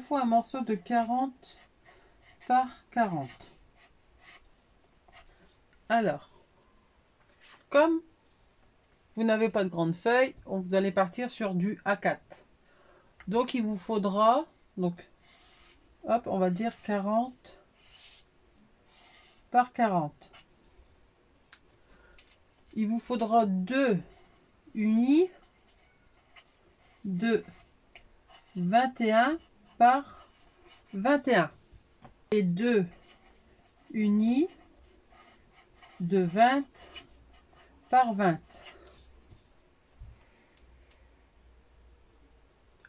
faut un morceau de 40 par 40. Alors, comme vous n'avez pas de grande feuille, vous allez partir sur du A4. Donc il vous faudra, donc hop, on va dire 40 par 40. Il vous faudra 2 unis de 21 par 21 et 2 unis de 20 par 20.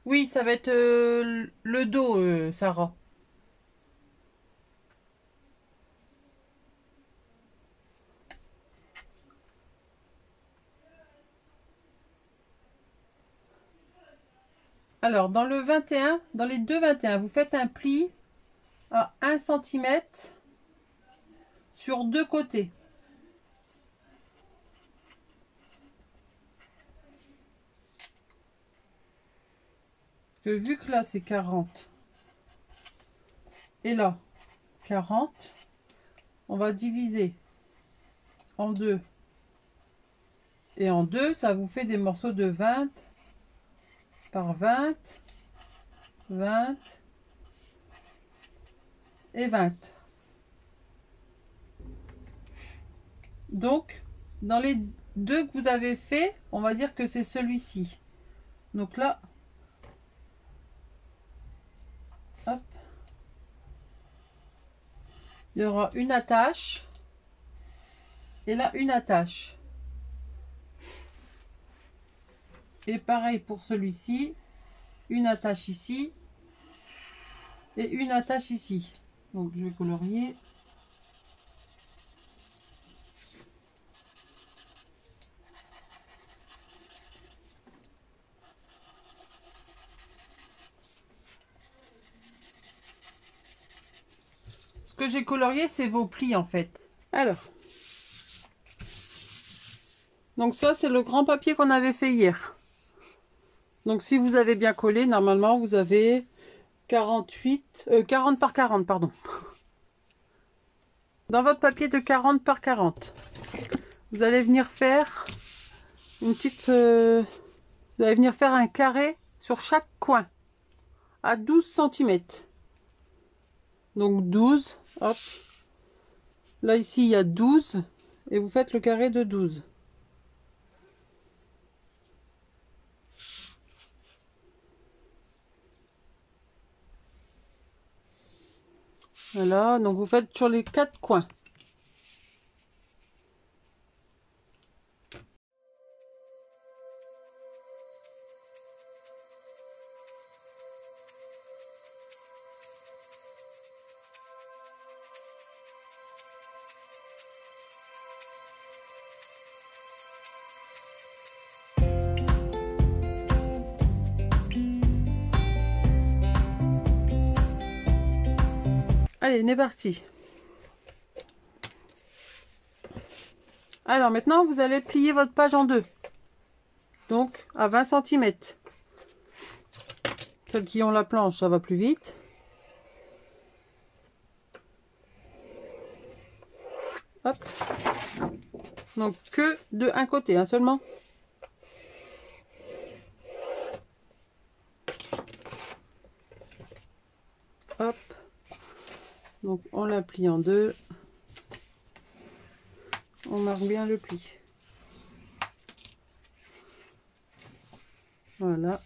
Oui, ça va être le dos, Sarah. Alors, dans le 21, dans les deux 21, vous faites un pli à 1 cm sur deux côtés. Parce que vu que là, c'est 40 et là, 40, on va diviser en deux et en deux, ça vous fait des morceaux de 20 par 20, 20 et 20. Donc, dans les deux que vous avez fait, on va dire que c'est celui-ci. Donc là, hop, il y aura une attache et là une attache. Et pareil pour celui-ci, une attache ici et une attache ici. Donc je vais colorier. Ce que j'ai colorié, c'est vos plis en fait. Alors, donc ça c'est le grand papier qu'on avait fait hier. Donc si vous avez bien collé, normalement vous avez 40 par 40, pardon. Dans votre papier de 40 par 40, vous allez venir faire une petite... vous allez venir faire un carré sur chaque coin à 12 cm. Donc 12, hop. Là ici il y a 12 et vous faites le carré de 12. Voilà, donc vous faites sur les 4 coins. Allez, on est parti. Alors maintenant, vous allez plier votre page en deux. Donc à 20 cm. Celles qui ont la planche, ça va plus vite. Hop. Donc que de un côté, hein, seulement. Hop. Donc on la plie en deux. On marque bien le pli. Voilà.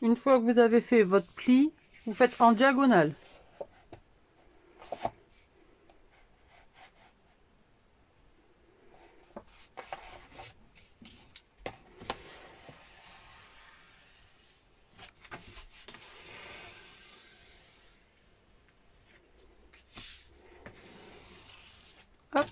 Une fois que vous avez fait votre pli, vous faites en diagonale. Hop.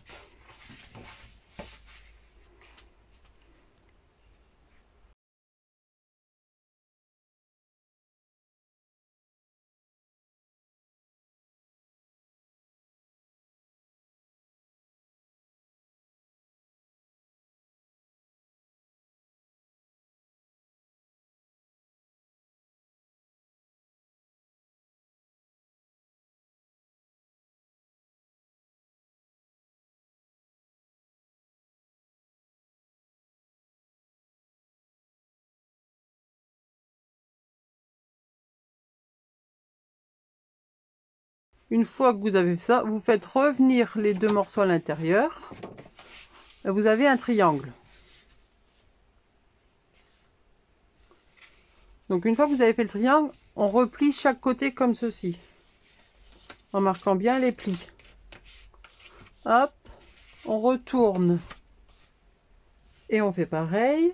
Une fois que vous avez fait ça, vous faites revenir les deux morceaux à l'intérieur. Vous avez un triangle. Donc une fois que vous avez fait le triangle, on replie chaque côté comme ceci. En marquant bien les plis. Hop, on retourne. Et on fait pareil.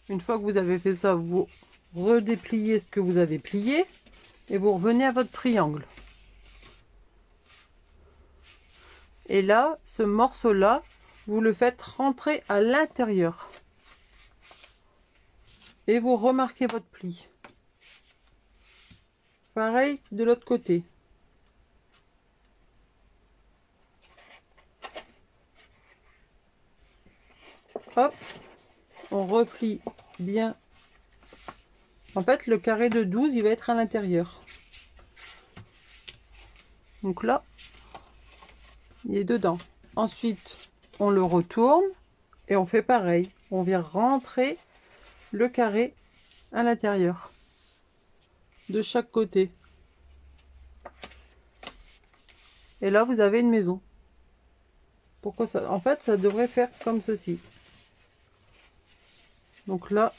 Une fois que vous avez fait ça, vous redépliez ce que vous avez plié et vous revenez à votre triangle. Et là, ce morceau-là, vous le faites rentrer à l'intérieur. Et vous remarquez votre pli. Pareil de l'autre côté. Hop, on replie bien. En fait, le carré de 12, il va être à l'intérieur. Donc là, il est dedans. Ensuite, on le retourne et on fait pareil. On vient rentrer le carré à l'intérieur de chaque côté. Et là, vous avez une maison. Pourquoi ça? En fait, ça devrait faire comme ceci. Donc là,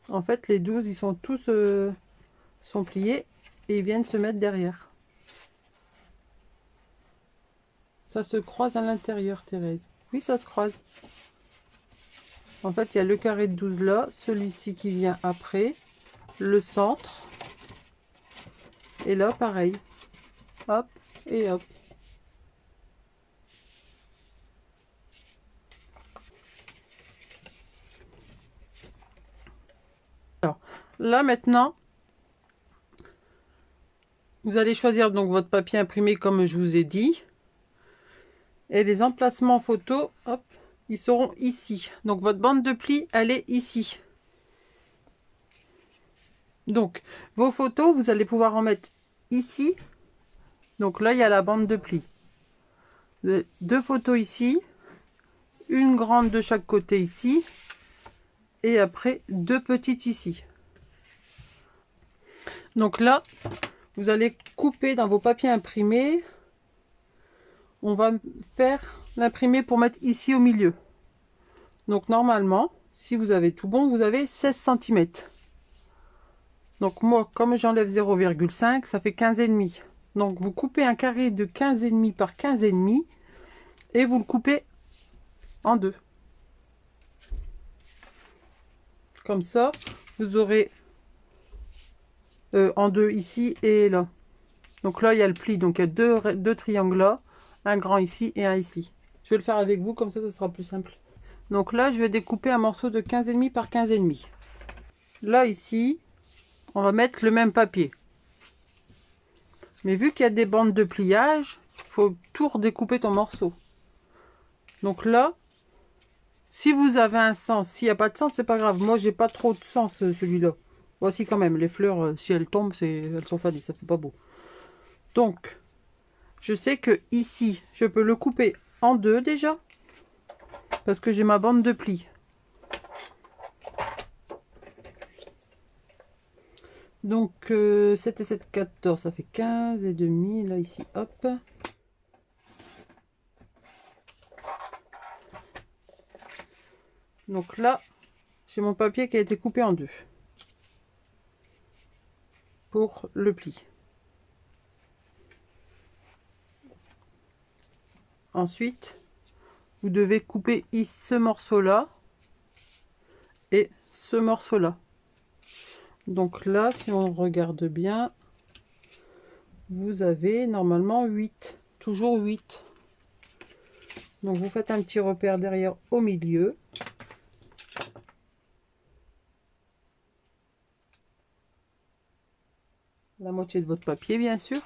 en fait, les 12, ils sont tous sont pliés et ils viennent se mettre derrière. Ça se croise à l'intérieur, Thérèse. Oui, ça se croise. En fait, il y a le carré de 12 là, celui-ci qui vient après, le centre. Et là, pareil. Hop et hop. Alors, là maintenant, vous allez choisir donc votre papier imprimé comme je vous ai dit. Et les emplacements photos, hop, ils seront ici. Donc votre bande de pli, elle est ici. Donc vos photos, vous allez pouvoir en mettre ici. Donc là, il y a la bande de pli. Deux photos ici. Une grande de chaque côté ici. Et après, deux petites ici. Donc là, vous allez couper dans vos papiers imprimés. On va faire l'imprimer pour mettre ici au milieu. Donc normalement, si vous avez tout bon, vous avez 16 cm. Donc moi, comme j'enlève 0,5, ça fait 15,5. Donc vous coupez un carré de 15,5 par 15,5 et vous le coupez en deux. Comme ça, vous aurez en deux ici et là. Donc là, il y a le pli. Donc il y a deux triangles là, un grand ici et un ici. Je vais le faire avec vous, comme ça sera plus simple. Donc là, je vais découper un morceau de 15,5 par 15,5. Là, ici, on va mettre le même papier. Mais vu qu'il y a des bandes de pliage, il faut tout redécouper ton morceau. Donc là, si vous avez un sens, s'il n'y a pas de sens, c'est pas grave. Moi, j'ai pas trop de sens celui-là. Voici quand même, les fleurs, si elles tombent, elles sont fanées, ça fait pas beau. Donc, je sais que ici, je peux le couper en deux déjà, parce que j'ai ma bande de pli. Donc, 7 et 7, 14, ça fait 15 et demi. Là, ici, hop. Donc là, j'ai mon papier qui a été coupé en deux pour le pli. Ensuite, vous devez couper ce morceau-là et ce morceau-là. Donc là, si on regarde bien, vous avez normalement 8, toujours 8. Donc vous faites un petit repère derrière au milieu. La moitié de votre papier, bien sûr.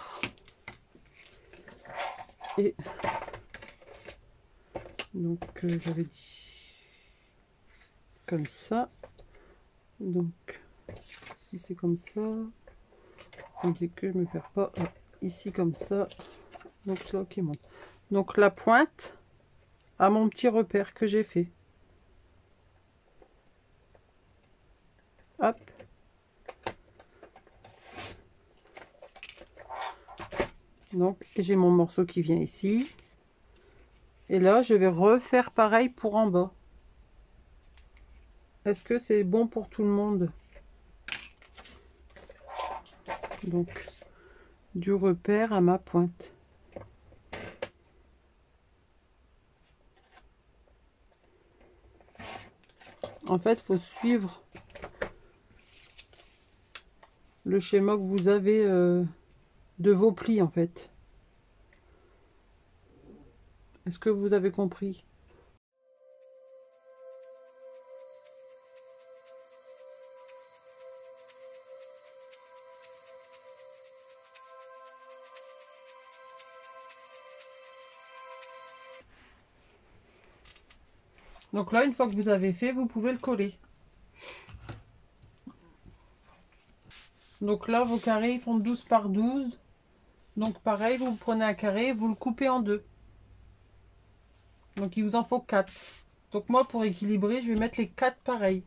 Et donc j'avais dit comme ça. Donc si c'est comme ça, attendez que je me perds pas. Ici comme ça. Donc là qui monte. Donc la pointe à mon petit repère que j'ai fait. Hop. Donc j'ai mon morceau qui vient ici. Et là je vais refaire pareil pour en bas. Est-ce que c'est bon pour tout le monde? Donc du repère à ma pointe. En fait, il faut suivre le schéma que vous avez de vos plis en fait. Est-ce que vous avez compris? Donc là, une fois que vous avez fait, vous pouvez le coller. Donc là, vos carrés ils font 12 par 12. Donc pareil, vous prenez un carré, vous le coupez en deux. Donc il vous en faut 4. Donc moi, pour équilibrer, je vais mettre les 4 pareils.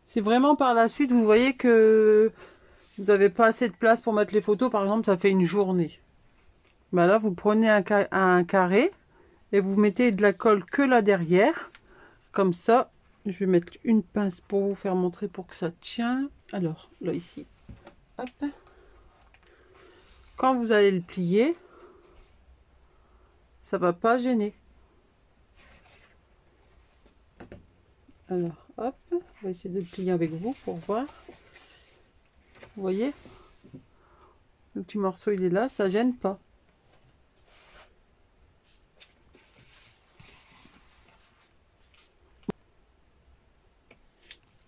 Si vraiment par la suite vous voyez que vous n'avez pas assez de place pour mettre les photos, par exemple ça fait une journée, ben là vous prenez un carré et vous mettez de la colle que là derrière, comme ça. Je vais mettre une pince pour vous faire montrer pour que ça tient. Alors là ici, hop. Quand vous allez le plier, ça va pas gêner. Alors hop, on va essayer de le plier avec vous pour voir. Vous voyez, le petit morceau il est là, ça gêne pas.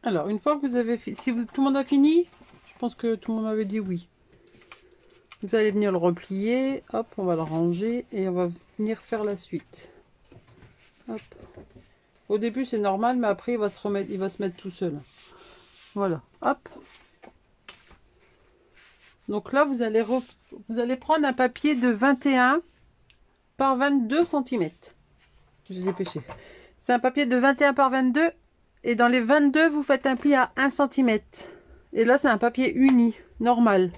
Alors une fois que vous avez fait, si tout le monde a fini, je pense que tout le monde m'avait dit oui. Vous allez venir le replier, hop, on va le ranger et on va venir faire la suite. Hop. Au début c'est normal, mais après il va se mettre tout seul. Voilà, hop. Donc là vous allez prendre un papier de 21 par 22 cm. J'ai dépêché. C'est un papier de 21 par 22 et dans les 22 vous faites un pli à 1 cm. Et là c'est un papier uni, normal.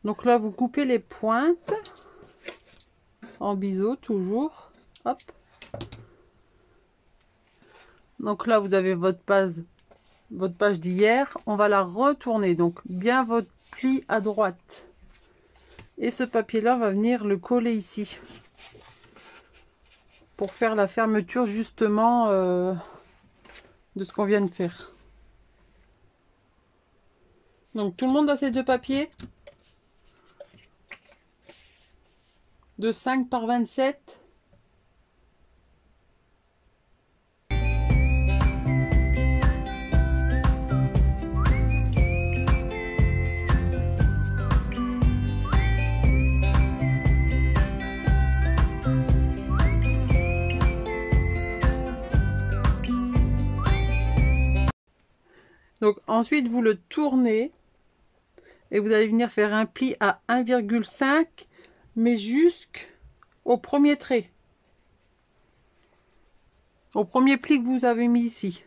Donc là, vous coupez les pointes en biseau toujours. Hop. Donc là, vous avez votre page d'hier. On va la retourner. Donc bien votre pli à droite. Et ce papier-là, va venir le coller ici. Pour faire la fermeture justement de ce qu'on vient de faire. Donc tout le monde a ces deux papiers. De 5 par 27. Donc ensuite vous le tournez et vous allez venir faire un pli à 1,5 mais jusqu'au premier trait, au premier pli que vous avez mis ici,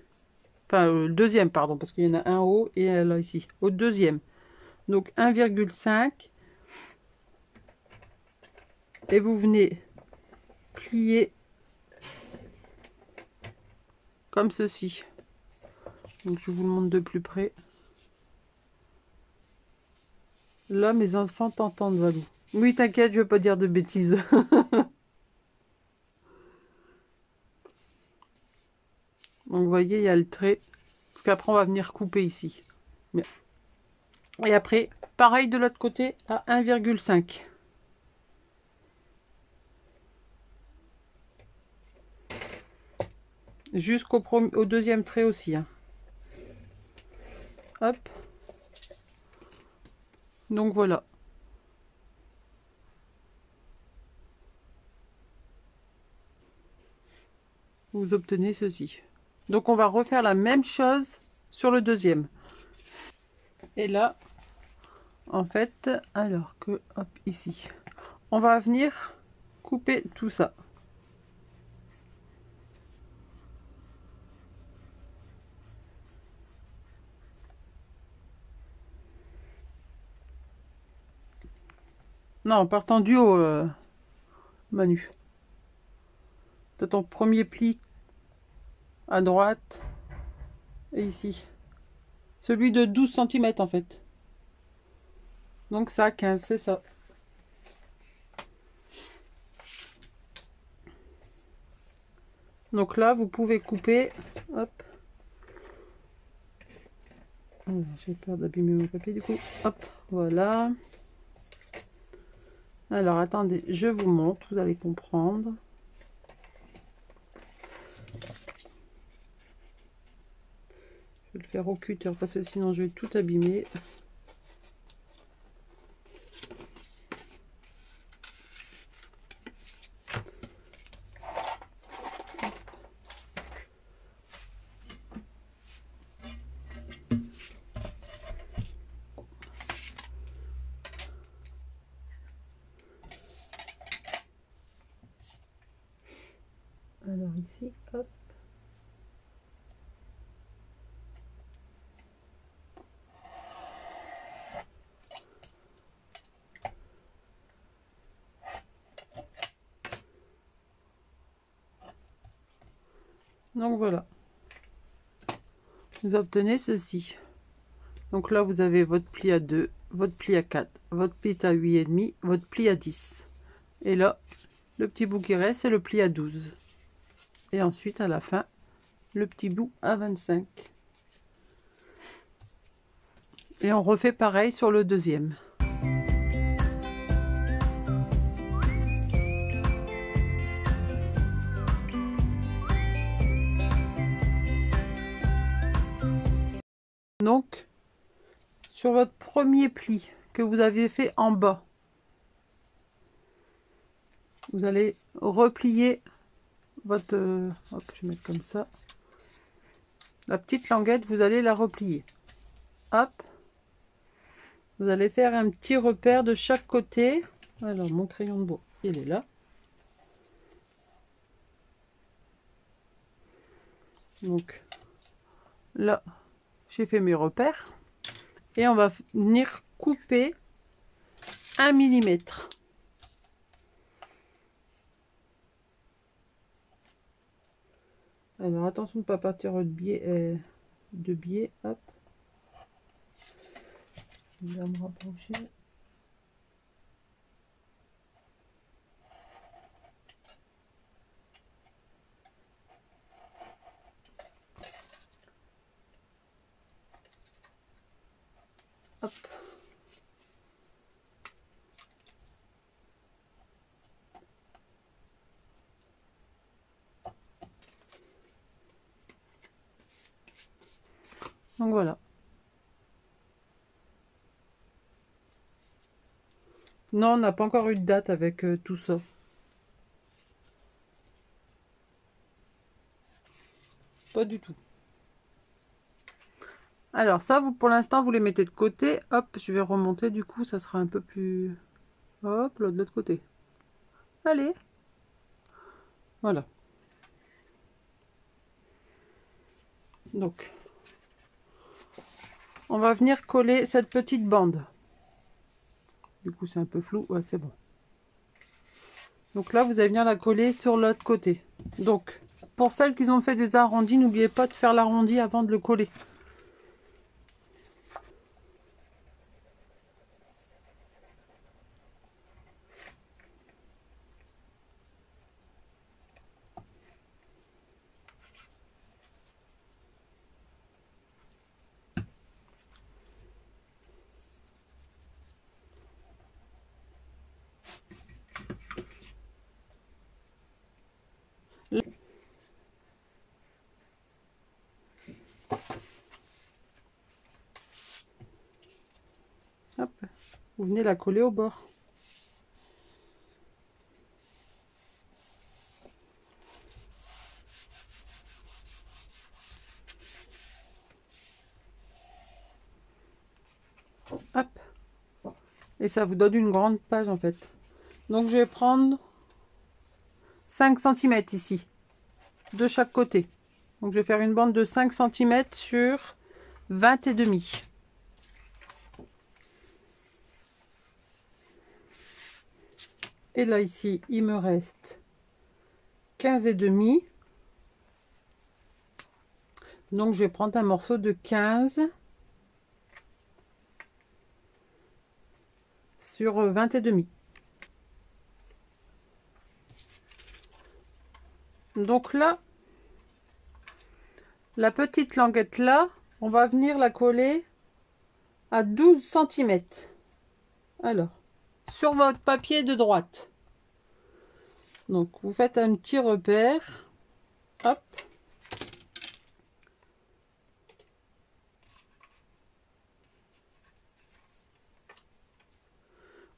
enfin le deuxième pardon, parce qu'il y en a un haut et un là ici, au deuxième. Donc 1,5 et vous venez plier comme ceci. Donc je vous le montre de plus près. Là mes enfants t'entendent, Valou. Oui t'inquiète, je vais pas dire de bêtises. Donc vous voyez il y a le trait, parce qu'après on va venir couper ici. Et après pareil de l'autre côté à 1,5. Au deuxième trait aussi, hein. Hop. Donc voilà. Vous obtenez ceci. Donc on va refaire la même chose sur le deuxième. Et là, en fait, alors que, hop, ici, on va venir couper tout ça. Non, partant du haut, Manu. T'as ton premier pli à droite et ici. Celui de 12 cm en fait. Donc ça, 15, c'est ça. Donc là, vous pouvez couper. Hop. J'ai peur d'abîmer mon papier du coup. Hop, voilà. Alors attendez, je vous montre, vous allez comprendre. Je vais le faire au cutter parce que sinon je vais tout abîmer. Alors ici, hop. Donc voilà. Vous obtenez ceci. Donc là, vous avez votre pli à 2, votre pli à 4, votre pli à 8,5, votre pli à 10. Et là, le petit bout qui reste, c'est le pli à 12. Et ensuite, à la fin, le petit bout à 25. Et on refait pareil sur le deuxième. Donc, sur votre premier pli que vous avez fait en bas, vous allez replier votre... hop, je vais mettre comme ça. La petite languette, vous allez la replier. Hop. Vous allez faire un petit repère de chaque côté. Alors, mon crayon de bois, il est là. Donc, là, j'ai fait mes repères. Et on va venir couper 1 millimètre. Alors, attention de ne pas partir de biais. Hop. Je vais me rapprocher. Hop. Donc voilà. Non, on n'a pas encore eu de date avec tout ça. Pas du tout. Alors ça, vous pour l'instant, vous les mettez de côté. Hop, je vais remonter, du coup, ça sera un peu plus... Hop, là, de l'autre côté. Allez. Voilà. Donc, on va venir coller cette petite bande. Du coup, c'est un peu flou. Ouais, c'est bon. Donc là, vous allez venir la coller sur l'autre côté. Donc, pour celles qui ont fait des arrondis, n'oubliez pas de faire l'arrondi avant de le coller. Hop, vous venez la coller au bord. Hop. Et ça vous donne une grande page en fait. Donc je vais prendre 5 cm ici, de chaque côté. Donc je vais faire une bande de 5 cm sur 20 et demi. Et là ici, il me reste 15 et demi. Donc je vais prendre un morceau de 15 sur 20 et demi. Donc là, la petite languette là, on va venir la coller à 12 cm. Alors, sur votre papier de droite. Donc vous faites un petit repère. Hop.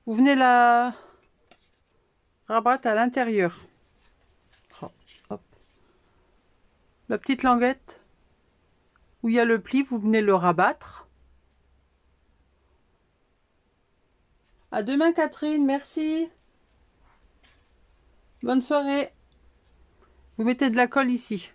Vous venez la rabattre à l'intérieur. Hop. La petite languette où il y a le pli, vous venez le rabattre. À demain Catherine, merci. Bonne soirée. Vous mettez de la colle ici.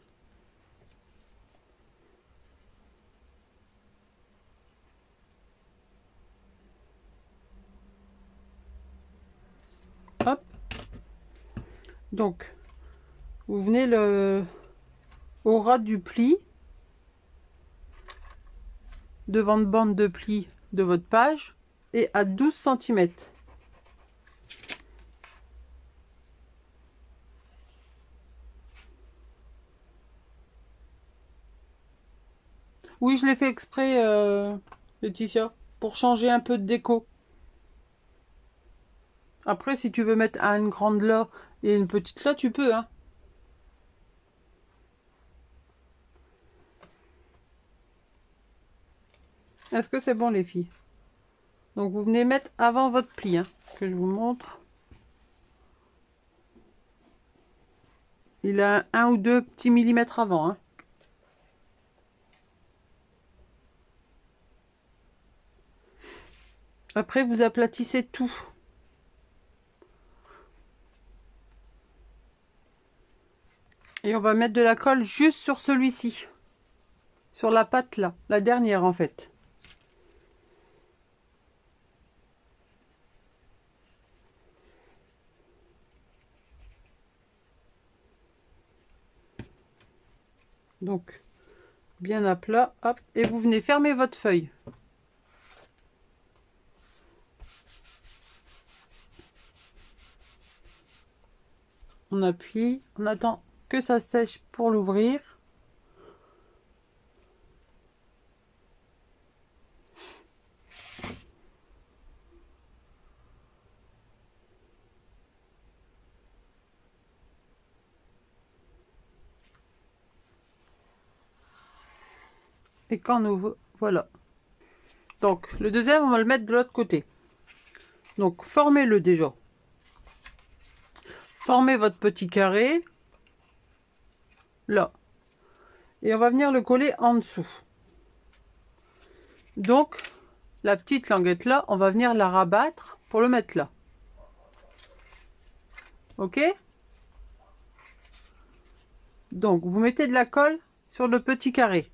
Hop. Donc, vous venez au ras du pli, devant le bande de pli de votre page, et à 12 cm. Oui, je l'ai fait exprès, Laetitia, pour changer un peu de déco. Après, si tu veux mettre une grande là et une petite là, tu peux, hein. Est-ce que c'est bon, les filles? Donc, vous venez mettre avant votre pli, hein, que je vous montre. Il a un ou deux petits millimètres avant, hein. Après, vous aplatissez tout. Et on va mettre de la colle juste sur celui-ci. Sur la patte là, la dernière en fait. Donc, bien à plat, hop, et vous venez fermer votre feuille. On appuie, on attend que ça sèche pour l'ouvrir. Et quand on ouvre, voilà. Donc, le deuxième, on va le mettre de l'autre côté. Donc, formez-le déjà. Formez votre petit carré. Là. Et on va venir le coller en dessous. Donc, la petite languette là, on va venir la rabattre pour le mettre là. Ok? Donc, vous mettez de la colle sur le petit carré.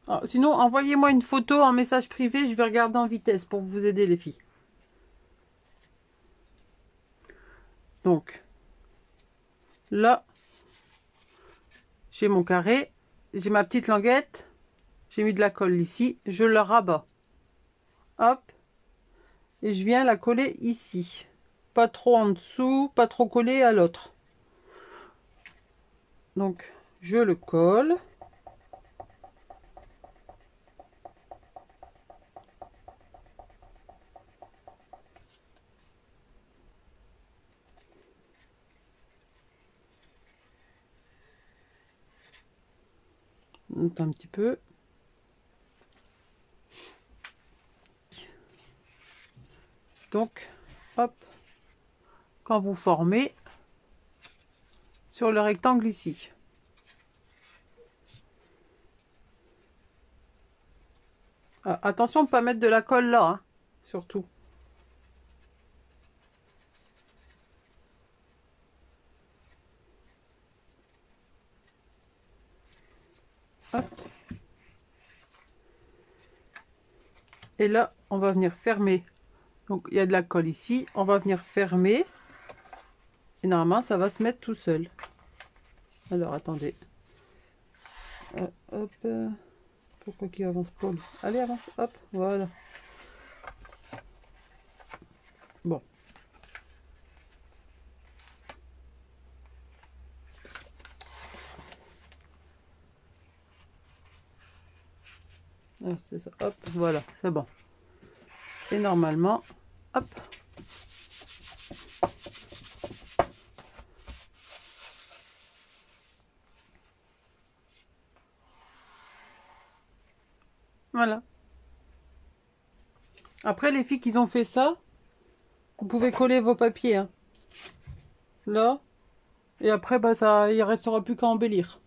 Alors, sinon, envoyez-moi une photo en message privé, je vais regarder en vitesse pour vous aider les filles. Donc, là, j'ai mon carré, j'ai ma petite languette, j'ai mis de la colle ici, je le rabats. Hop, et je viens la coller ici. Pas trop en dessous, pas trop collé à l'autre. Donc, je le colle. Un petit peu. Donc, hop, quand vous formez sur le rectangle ici. Ah, attention de ne pas mettre de la colle là, hein, surtout. Hop. Et là, on va venir fermer. Donc, il y a de la colle ici. On va venir fermer. Et normalement, ça va se mettre tout seul. Alors, attendez. Hop. Pourquoi qu'il avance pas lui? Allez, avance. Hop, voilà. Bon. Ah, c'est ça. Hop, voilà, c'est bon. Et normalement, hop. Voilà. Après, les filles qui ont fait ça, vous pouvez coller vos papiers. Hein. Là. Et après, bah, ça, il restera plus qu'à embellir.